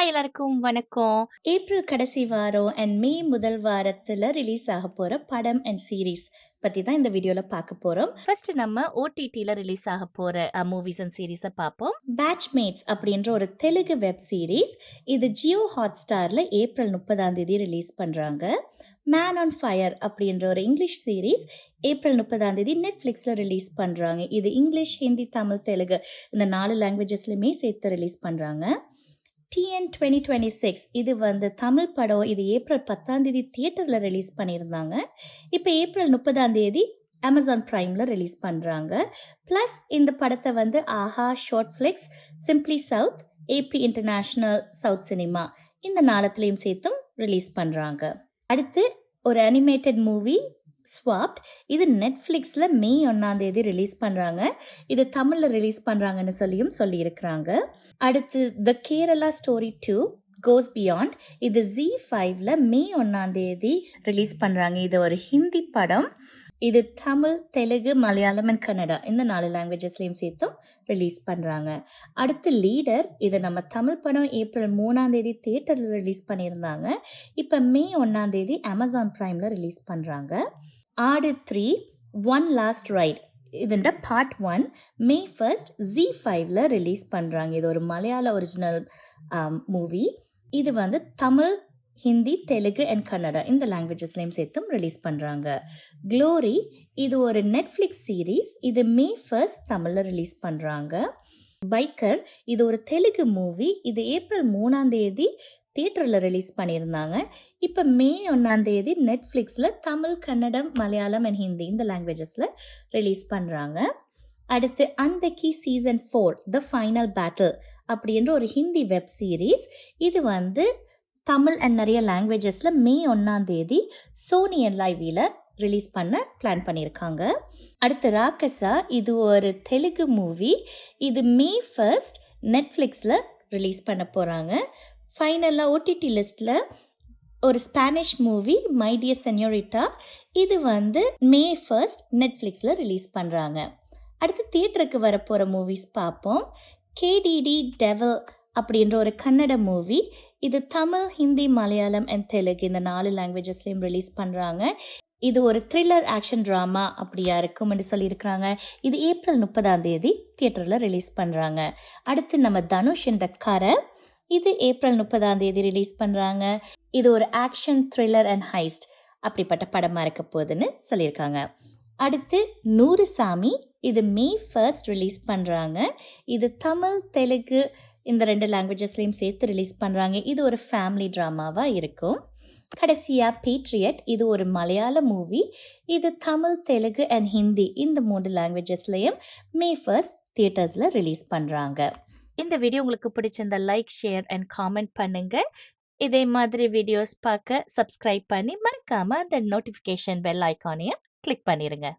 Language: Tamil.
ஹாய் எல்லாருக்கும் வணக்கம். ஏப்ரல் கடைசி வாரம் அண்ட் மே முதல் வாரத்துல ரிலீஸ் ஆக போற படம் அண்ட் சீரிஸ் பத்தி தான் இந்த வீடியோல பார்க்க போறோம். ஃபர்ஸ்ட் நம்ம ஓடிடில ரிலீஸ் ஆக போற மூவிஸ் அண்ட் சீரிஸை பார்ப்போம். பேட்ச்மேட்ஸ் அப்படின்ற ஒரு தெலுங்கு வெப் சீரிஸ். இது ஜியோ ஹாட்ஸ்டார்ல ஏப்ரல் 30 ரிலீஸ் பண்றாங்க. மேன் ஆன் ஃபயர் அப்படின்ற ஒரு இங்கிலீஷ் சீரிஸ் ஏப்ரல் 30 நெட்ஃப்ளிக்ஸில் ரிலீஸ் பண்ணுறாங்க. இது இங்கிலீஷ், ஹிந்தி, தமிழ், தெலுங்கு இந்த 4 லாங்குவேஜஸ்லையுமே சேர்த்து ரிலீஸ் பண்ணுறாங்க. டிஎன் 2026 இது தமிழ் படம். இது ஏப்ரல் 10 தியேட்டரில் ரிலீஸ் பண்ணியிருந்தாங்க. இப்போ ஏப்ரல் 30 அமேசான் ப்ரைமில் ரிலீஸ் பண்ணுறாங்க. ப்ளஸ் இந்த படத்தை Aha, Short Flix, Simply South, AP International, south cinema இந்த நாளத்துலேயும் சேர்த்தும் ரிலீஸ் பண்ணுறாங்க. அடுத்து ஒரு அனிமேட்டட் மூவி ஸ்வாப்ட். இது நெட்ஃப்ளிக்ஸில் மே 1 ரிலீஸ் பண்ணுறாங்க. இது தமிழில் ரிலீஸ் பண்ணுறாங்கன்னு சொல்லியிருக்கிறாங்க. அடுத்து த கேரளா ஸ்டோரி 2 கோஸ் பியாண்ட். இது Z5ல மே 1 ரிலீஸ் பண்ணுறாங்க. இது ஒரு ஹிந்தி படம். இது தமிழ், தெலுங்கு, மலையாளம் அண்ட் கன்னடா இந்த 4 லாங்குவேஜஸ்லையும் சேர்த்தும் ரிலீஸ் பண்ணுறாங்க. அடுத்து லீடர். இது நம்ம தமிழ் படம் ஏப்ரல் 3 தியேட்டரில் ரிலீஸ் பண்ணியிருந்தாங்க. இப்போ மே 1 அமேசான் ப்ரைமில் ரிலீஸ் பண்ணுறாங்க. ஆடு 3 ஒன் லாஸ்ட் ரைட் இதுன்ற பார்ட் 1 மே 1 Z5ல ரிலீஸ் பண்ணுறாங்க. இது ஒரு மலையாள ஒரிஜினல் மூவி. இது தமிழ், ஹிந்தி, தெலுங்கு அண்ட் கன்னடா இந்த லாங்குவேஜஸ்லையும் சேர்த்தும் ரிலீஸ் பண்ணுறாங்க. க்ளோரி இது ஒரு நெட்ஃப்ளிக்ஸ் சீரீஸ். இது மே 1 தமிழில் ரிலீஸ் பண்ணுறாங்க. பைக்கர் இது ஒரு தெலுங்கு மூவி. இது ஏப்ரல் 3 தியேட்டரில் ரிலீஸ் பண்ணியிருந்தாங்க. இப்போ மே 1 நெட்ஃப்ளிக்ஸில் தமிழ், கன்னடம், மலையாளம் அண்ட் ஹிந்தி இந்த லாங்குவேஜஸில் ரிலீஸ் பண்ணுறாங்க. அடுத்து அந்தக்கி சீசன் 4 த ஃபைனல் பேட்டில் அப்படின்ற ஒரு ஹிந்தி வெப் சீரீஸ். இது தமிழ் அண்ட் நிறைய லாங்குவேஜஸில் மே 1 சோனி என்லைவியில் ரிலீஸ் பண்ண பிளான் பண்ணியிருக்காங்க. அடுத்து ராக்கசா இது ஒரு தெலுங்கு மூவி. இது மே 1 நெட்ஃப்ளிக்ஸில் ரிலீஸ் பண்ண போகிறாங்க. ஃபைனலாக ஓடிடி லிஸ்ட்டில் ஒரு ஸ்பானிஷ் மூவி மை டியர் சென்யோரிட்டா. இது மே 1 நெட்ஃப்ளிக்ஸில் ரிலீஸ் பண்ணுறாங்க. அடுத்து தியேட்டருக்கு வரப்போகிற மூவிஸ் பார்ப்போம். கேடிடி டெவில் அப்படின்ற ஒரு கன்னட மூவி. இது தமிழ், ஹிந்தி, மலையாளம் அண்ட் தெலுங்கு இந்த 4 லாங்குவேஜஸ்லையும் ரிலீஸ் பண்ணுறாங்க. இது ஒரு த்ரில்லர் ஆக்ஷன் ட்ராமா அப்படியா இருக்கும்னு சொல்லியிருக்கிறாங்க. இது ஏப்ரல் 30 தியேட்டரில் ரிலீஸ் பண்ணுறாங்க. அடுத்து நம்ம தனுஷ் என்ற கரை. இது ஏப்ரல் 30 ரிலீஸ் பண்ணுறாங்க. இது ஒரு ஆக்ஷன், த்ரில்லர் அண்ட் ஹைஸ்ட் அப்படிப்பட்ட படமாக இருக்க போகுதுன்னு சொல்லியிருக்காங்க. அடுத்து 100 சாமி. இது மே 1 ரிலீஸ் பண்ணுறாங்க. இது தமிழ், தெலுங்கு இந்த 2 லாங்குவேஜஸ்லையும் சேர்த்து ரிலீஸ் பண்ணுறாங்க. இது ஒரு ஃபேமிலி ட்ராமாவாக இருக்கும். கடைசியாக பேட்ரியட். இது ஒரு மலையாள மூவி. இது தமிழ், தெலுங்கு அண்ட் ஹிந்தி இந்த 3 லாங்குவேஜஸ்லையும் மே 1 தியேட்டர்ஸில் ரிலீஸ் பண்ணுறாங்க. இந்த வீடியோ உங்களுக்கு பிடிச்சிருந்த லைக், ஷேர் அண்ட் காமெண்ட் பண்ணுங்க. இதே மாதிரி வீடியோஸ் பார்க்க சப்ஸ்கிரைப் பண்ணி மறக்காம அந்த நோட்டிஃபிகேஷன் பெல் ஐக்கானையும் கிளிக் பண்ணிடுங்க.